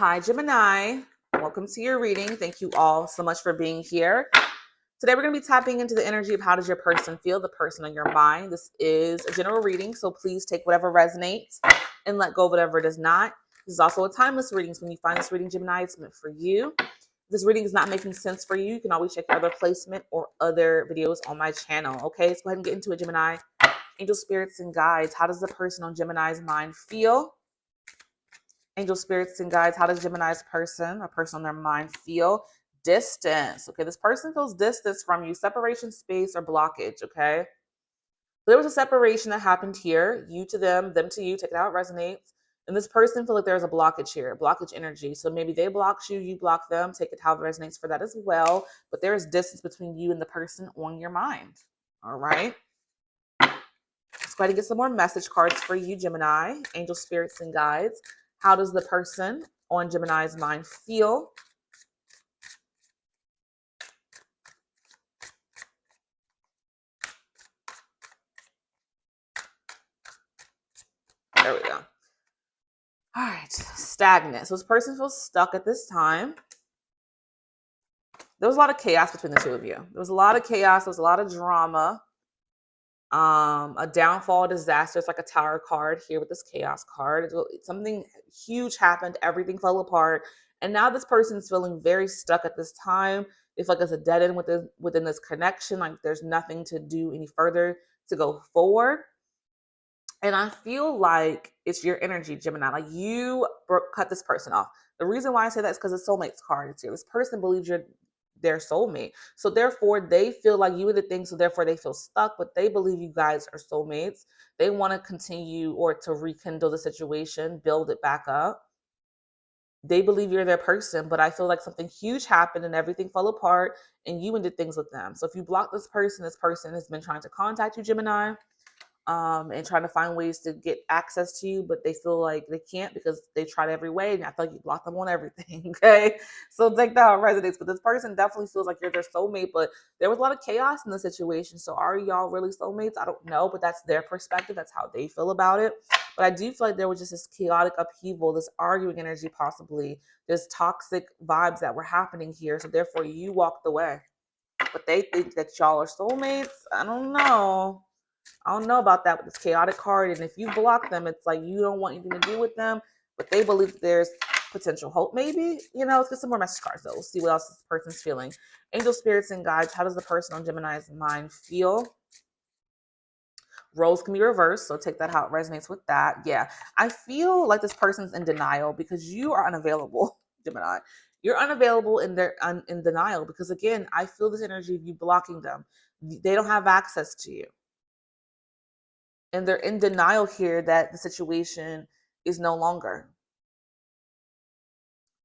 Hi, Gemini. Welcome to your reading. Thank you all so much for being here. Today, we're going to be tapping into the energy of how does your person feel, the person on your mind. This is a general reading, so please take whatever resonates and let go of whatever does not. This is also a timeless reading, so when you find this reading, Gemini, it's meant for you. If this reading is not making sense for you, you can always check your other placement or other videos on my channel. Okay, let's go ahead and get into it, Gemini. Angel spirits and guides, how does the person on Gemini's mind feel? Angel spirits and guides, how does Gemini's person, a person on their mind, feel? Distance. Okay, this person feels distance from you, separation, space, or blockage. Okay, there was a separation that happened here, you to them to you. Take it how it resonates. And this person feels like there's a blockage here, blockage energy. So maybe they blocked you, you block them. Take it how it resonates for that as well. But there is distance between you and the person on your mind. All right. Let's go ahead and get some more message cards for you, Gemini. Angel spirits and guides. How does the person on Gemini's mind feel? There we go. All right, stagnant. So this person feels stuck at this time. There was a lot of chaos between the two of you. There was a lot of chaos. There was a lot of drama. A downfall, disaster. It's like a tower card here with this chaos card. Something huge happened. Everything fell apart. And now this person's feeling very stuck at this time. It's like it's a dead end within this connection. Like there's nothing to do any further to go forward. And I feel like it's your energy, Gemini. Like you cut this person off. The reason why I say that is because the soulmates card is here. This person believes you're their soulmate. So therefore they feel like you are the thing. So therefore they feel stuck, but they believe you guys are soulmates. They want to continue or to rekindle the situation, build it back up. They believe you're their person, but I feel like something huge happened and everything fell apart and you did things with them. So if you block this person has been trying to contact you, Gemini. And trying to find ways to get access to you, but they feel like they can't because they tried every way, and I feel like you block them on everything. Okay, so take that how it resonates. But this person definitely feels like you're their soulmate, but there was a lot of chaos in the situation. So are y'all really soulmates? I don't know, but that's their perspective. That's how they feel about it. But I do feel like there was just this chaotic upheaval, this arguing energy, possibly this toxic vibes that were happening here. So therefore, you walked away, but they think that y'all are soulmates. I don't know. I don't know about that with this chaotic card. And if you block them, it's like you don't want anything to do with them, but they believe there's potential hope, maybe. Let's get some more message cards, though. We'll see what else this person's feeling. Angel spirits and guides, how does the person on Gemini's mind feel? Roles can be reversed, so take that how it resonates with that. Yeah, I feel like this person's in denial because you are unavailable, Gemini. You're unavailable and they're in denial because, again, I feel this energy of you blocking them. They don't have access to you. And they're in denial here that the situation is no longer.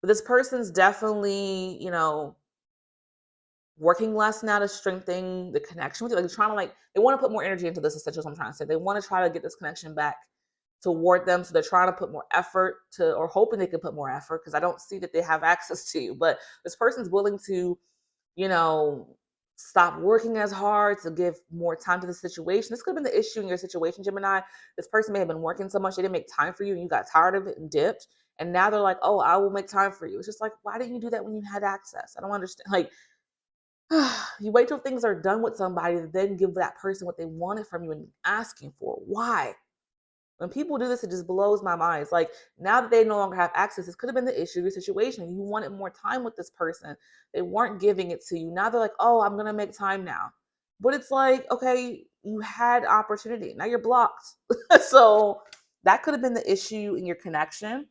But this person's definitely, working less now to strengthen the connection with you. Like they're trying to they want to put more energy into this, essentially what I'm trying to say. They want to try to get this connection back toward them. So they're trying to put more effort or hoping they can put more effort because I don't see that they have access to you. But this person's willing to, stop working as hard to give more time to the situation. This could have been the issue in your situation, Gemini. This person may have been working so much they didn't make time for you and you got tired of it and dipped. And now they're like, oh, I will make time for you. It's just like, why didn't you do that when you had access? I don't understand. Like, you wait till things are done with somebody to then give that person what they wanted from you and asking for. Why? When people do this, it just blows my mind. It's like now that they no longer have access, this could have been the issue, your situation. You wanted more time with this person. They weren't giving it to you. Now they're like, oh, I'm going to make time now. But it's like, okay, you had opportunity. Now you're blocked. So that could have been the issue in your connection.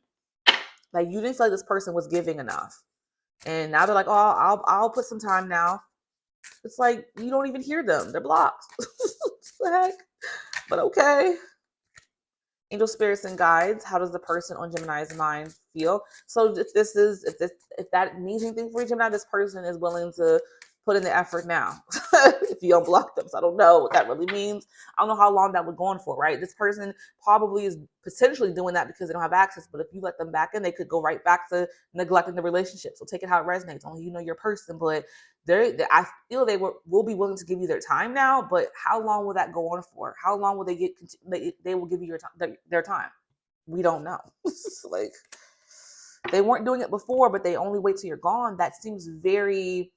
Like you didn't feel like this person was giving enough. And now they're like, oh, I'll put some time now. It's like you don't even hear them. They're blocked. What the heck? But okay. Angel spirits and guides, how does the person on Gemini's mind feel? So if that means anything for you, Gemini, this person is willing to put in the effort now. If you don't block them. So I don't know what that really means. I don't know how long that would go on for, right? This person probably is potentially doing that because they don't have access. But if you let them back in, they could go right back to neglecting the relationship. So take it how it resonates. Only you know your person. But I feel they will be willing to give you their time now. But how long will that go on for? How long will they will give you their time? We don't know. Like, They weren't doing it before, but they only wait till you're gone. That seems very,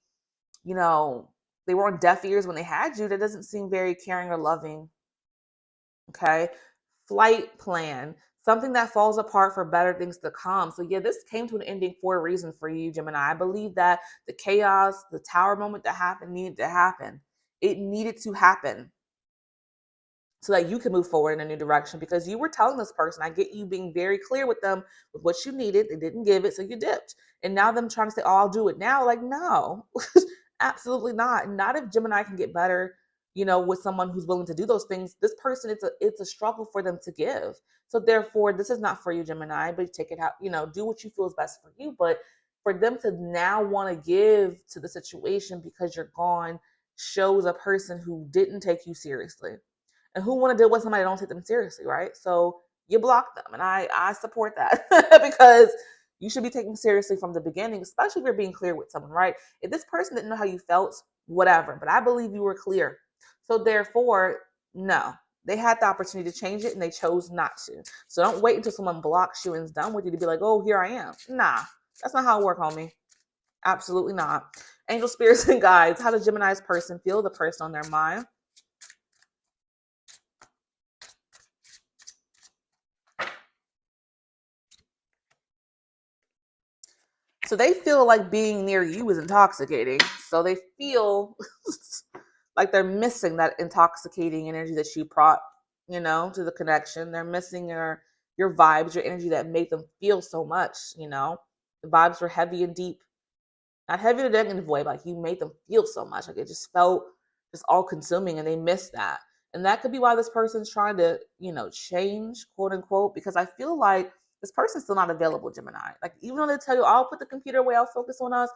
they were on deaf ears when they had you. That doesn't seem very caring or loving. Okay. Flight plan, something that falls apart for better things to come. So yeah, this came to an ending for a reason for you, Gemini. I believe that the chaos, the tower moment that happened needed to happen. It needed to happen so that you can move forward in a new direction, because you were telling this person, I get you being very clear with them with what you needed. They didn't give it, so you dipped. And now them trying to say, oh, I'll do it now. Like, no, absolutely not. Not if Gemini can get better, with someone who's willing to do those things. This person, it's a struggle for them to give. So therefore, this is not for you, Gemini, but take it out, do what you feel is best for you. But for them to now want to give to the situation because you're gone shows a person who didn't take you seriously. And who want to deal with somebody that don't take them seriously, right? So you block them. And I support that because you should be taken seriously from the beginning, especially if you're being clear with someone, right? If this person didn't know how you felt, whatever. But I believe you were clear. So therefore, no. They had the opportunity to change it and they chose not to. So don't wait until someone blocks you and is done with you to be like, oh, here I am. Nah, that's not how it works, homie. Absolutely not. Angel, spirits, and guides. How does Gemini's person feel? The person on their mind. So they feel like being near you is intoxicating. So they feel like they're missing that intoxicating energy that you brought, to the connection. They're missing your vibes, your energy that made them feel so much, The vibes were heavy and deep. Not heavy in a negative way, but like you made them feel so much. Like it just felt just all consuming and they missed that. And that could be why this person's trying to, change, quote unquote, because I feel like this person's still not available, Gemini. Like even though they tell you, I'll put the computer away, I'll focus on us,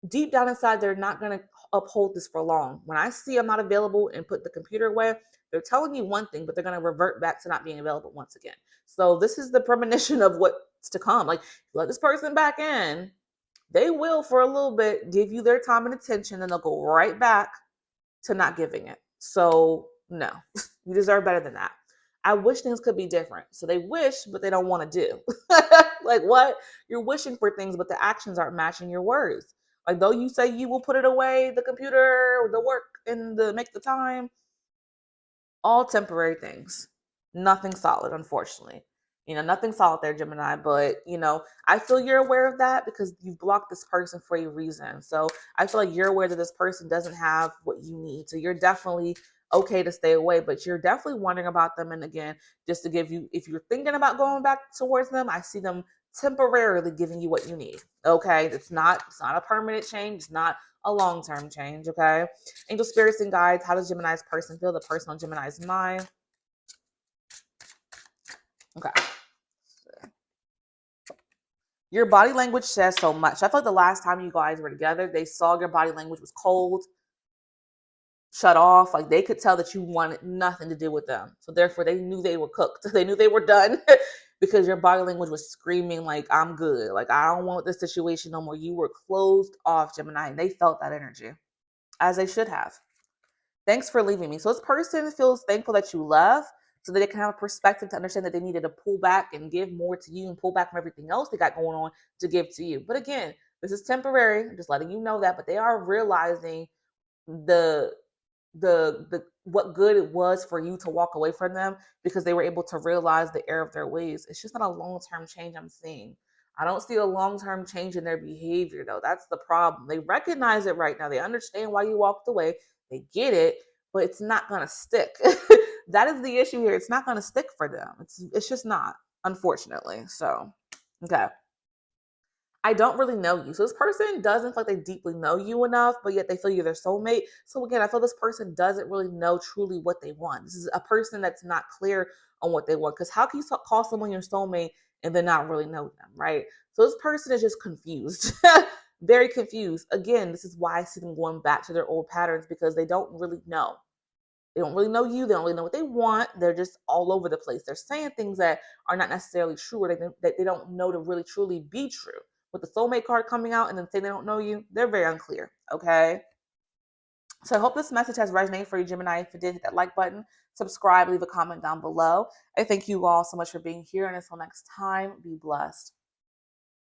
deep down inside, they're not going to uphold this for long. When I see I'm not available and put the computer away, they're telling you one thing, but they're going to revert back to not being available once again. So this is the premonition of what's to come. Like let this person back in. They will, for a little bit, give you their time and attention, and they'll go right back to not giving it. So, no, you deserve better than that. I wish things could be different. So they wish, but they don't want to do. Like what? You're wishing for things, but the actions aren't matching your words. Like though you say you will put it away, the computer, the work, and the make the time, all temporary things. Nothing solid, unfortunately. Nothing solid there, Gemini. But, I feel you're aware of that because you've blocked this person for a reason. So I feel like you're aware that this person doesn't have what you need. So you're definitely okay to stay away, but you're definitely wondering about them. And again, just to give you, if you're thinking about going back towards them, I see them temporarily giving you what you need. Okay. It's not a permanent change. It's not a long-term change. Okay. Angel, spirits, and guides. How does Gemini's person feel? The person on Gemini's mind. Okay. Your body language says so much. I feel like the last time you guys were together, they saw your body language was cold, shut off. Like they could tell that you wanted nothing to do with them. So therefore, they knew they were cooked. They knew they were done because your body language was screaming like, I'm good. Like, I don't want this situation no more. You were closed off, Gemini, and they felt that energy, as they should have. Thanks for leaving me. So this person feels thankful that you left so that they can have a perspective to understand that they needed to pull back and give more to you and pull back from everything else they got going on to give to you. But again, this is temporary. I'm just letting you know that. But they are realizing the what good it was for you to walk away from them because they were able to realize the error of their ways. It's just not a long-term change I'm seeing. I don't see a long-term change in their behavior though. That's the problem. They recognize it right now. They understand why you walked away. They get it, but it's not going to stick. That is the issue here. It's not going to stick for them. It's just not, unfortunately. So, okay. I don't really know you. So this person doesn't feel like they deeply know you enough, but yet they feel you're their soulmate. So again, I feel this person doesn't really know truly what they want. This is a person that's not clear on what they want. Because how can you call someone your soulmate and then not really know them, right? So this person is just confused. Very confused. Again, this is why I see them going back to their old patterns because they don't really know. They don't really know you. They don't really know what they want. They're just all over the place. They're saying things that are not necessarily true or that they don't know to really truly be true. With the soulmate card coming out and then saying they don't know you, they're very unclear. Okay. So I hope this message has resonated for you, Gemini. If it did, hit that like button, subscribe, leave a comment down below. I thank you all so much for being here. And until next time, be blessed.